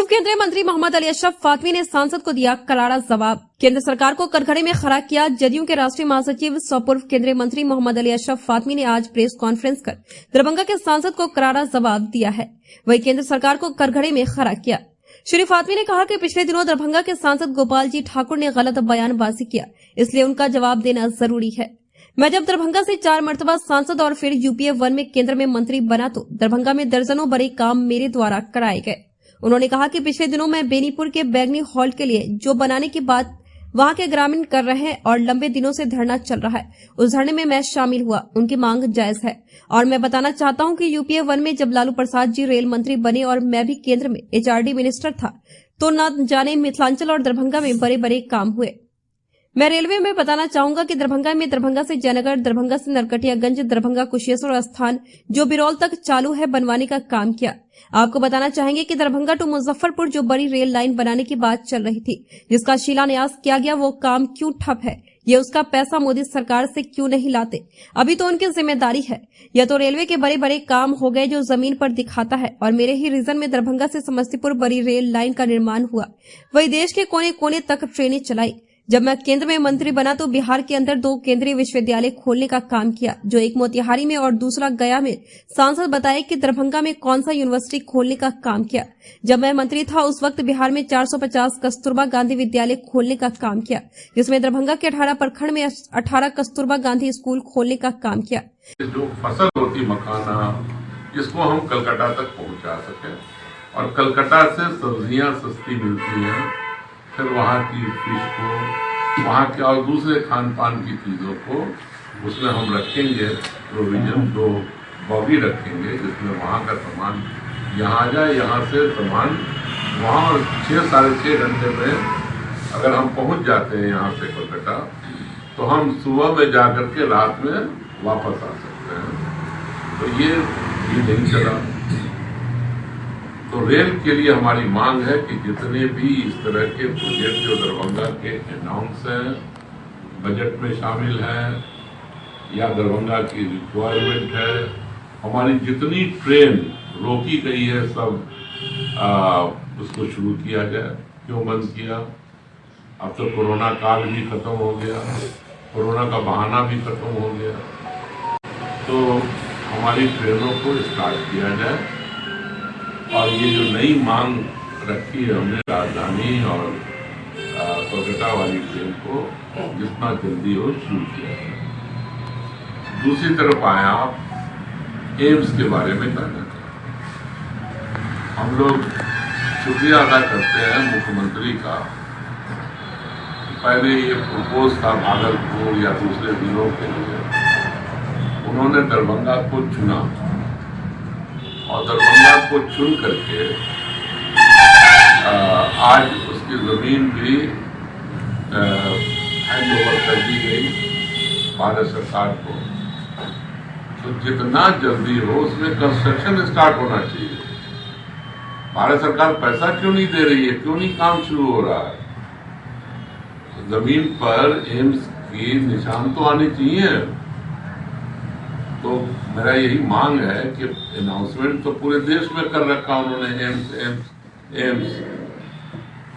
केंद्रीय मंत्री मोहम्मद अली अशरफ फातमी ने सांसद को दिया करारा जवाब। केंद्र सरकार को कटघरे में खड़ा किया। जदयू के राष्ट्रीय महासचिव सह पूर्व केंद्रीय मंत्री मोहम्मद अली अशरफ फातमी ने आज प्रेस कॉन्फ्रेंस कर दरभंगा के सांसद को करारा जवाब दिया है। वही केंद्र सरकार को कटघरे में खड़ा किया। श्री फातमी ने कहा कि पिछले दिनों दरभंगा के सांसद गोपाल जी ठाकुर ने गलत बयानबाजी किया, इसलिए उनका जवाब देना जरूरी है। मैं जब दरभंगा से 4 मरतबा सांसद और फिर यूपीए 1 में केंद्र में मंत्री बना तो दरभंगा में दर्जनों बड़े काम मेरे द्वारा कराए गए। उन्होंने कहा कि पिछले दिनों में बेनीपुर के बैगनी हॉल के लिए जो बनाने की बात वहां के ग्रामीण कर रहे हैं और लंबे दिनों से धरना चल रहा है, उस धरने में मैं शामिल हुआ। उनकी मांग जायज है और मैं बताना चाहता हूं कि यूपीए 1 में जब लालू प्रसाद जी रेल मंत्री बने और मैं भी केंद्र में एचआरडी मिनिस्टर था तो न जाने मिथिलांचल और दरभंगा में बड़े बड़े काम हुए। मैं रेलवे में बताना चाहूंगा कि दरभंगा से जयनगर, दरभंगा से नरकटियागंज, दरभंगा कुशेश्वर स्थान जो बिरौल तक चालू है बनवाने का काम किया। आपको बताना चाहेंगे कि दरभंगा टू मुजफ्फरपुर जो बड़ी रेल लाइन बनाने की बात चल रही थी, जिसका शिलान्यास किया गया, वो काम क्यों ठप है? ये उसका पैसा मोदी सरकार से क्यों नहीं लाते? अभी तो उनकी जिम्मेदारी है। यह तो रेलवे के बड़े बड़े काम हो गए जो जमीन पर दिखाता है और मेरे ही रीजन में दरभंगा से समस्तीपुर बड़ी रेल लाइन का निर्माण हुआ। वही देश के कोने कोने तक ट्रेनें चलाई। जब मैं केंद्र में मंत्री बना तो बिहार के अंदर 2 केंद्रीय विश्वविद्यालय खोलने का काम किया, जो एक मोतिहारी में और दूसरा गया में। सांसद बताए कि दरभंगा में कौन सा यूनिवर्सिटी खोलने का काम किया। जब मैं मंत्री था उस वक्त बिहार में 450 कस्तूरबा गांधी विद्यालय खोलने का काम किया, जिसमें दरभंगा के 18 प्रखंड में 18 कस्तूरबा गांधी स्कूल खोलने का काम किया। जो फसल होती मखाना, इसको हम कलकत्ता तक पहुँचा सके और कलकत्ता से सब्जियाँ सस्ती मिलती हैं, फिर वहाँ की फिश को, वहाँ के और दूसरे खान पान की चीज़ों को उसमें हम रखेंगे प्रोविजन, 2 बॉगी रखेंगे जिसमें वहाँ का सामान यहाँ आ जाए, यहाँ से सामान वहाँ, और 6 साढ़े 6 घंटे में अगर हम पहुँच जाते हैं यहाँ से कलकत्ता तो हम सुबह में जा कर के रात में वापस आ सकते हैं। तो ये भी नहीं चला। तो रेल के लिए हमारी मांग है कि जितने भी इस तरह के प्रोजेक्ट जो दरभंगा के अनाउंस हैं, बजट में शामिल हैं या दरभंगा की रिक्वायरमेंट है, हमारी जितनी ट्रेन रोकी गई है सब उसको शुरू किया जाए। क्यों बंद किया? अब तो कोरोना काल भी खत्म हो गया, कोरोना का बहाना भी खत्म हो गया, तो हमारी ट्रेनों को स्टार्ट किया जाए। और ये जो नई मांग रखी है हमने राजधानी और कोलकाता वाली ट्रेन को जितना जल्दी हो शुरू किया जाए। दूसरी तरफ आए आप एम्स के बारे में कहना चाहते, हम लोग शुक्रिया अदा करते हैं मुख्यमंत्री का। पहले ये प्रपोज था भागलपुर या दूसरे जिलों के लिए, उन्होंने दरभंगा को चुना और दरभंगा को चुन करके आज उसकी जमीन भी हैंड ओवर कर दी गई भारत सरकार को। तो जितना जल्दी हो उसमें कंस्ट्रक्शन स्टार्ट होना चाहिए। भारत सरकार पैसा क्यों नहीं दे रही है? क्यों नहीं काम शुरू हो रहा है? जमीन पर एम्स की निशान तो आनी चाहिए। तो मेरा यही मांग है कि अनाउंसमेंट तो पूरे देश में कर रखा उन्होंने एम्स एम्स एम्स,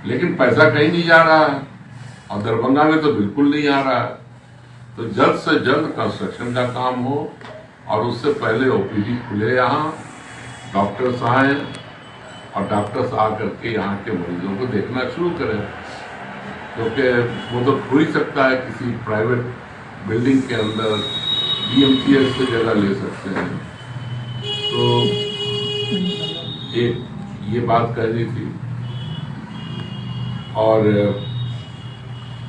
लेकिन पैसा कहीं नहीं जा रहा है और दरभंगा में तो बिल्कुल नहीं आ रहा है। तो जल्द से जल्द कंस्ट्रक्शन का काम हो और उससे पहले ओपीडी खुले, यहाँ डॉक्टर्स आए और डॉक्टर्स आ करके यहाँ के मरीजों को देखना शुरू करें, क्योंकि वो तो हो ही सकता है किसी प्राइवेट बिल्डिंग के अंदर DMCH से जगह ले सकते हैं। तो एक ये बात कहनी थी। और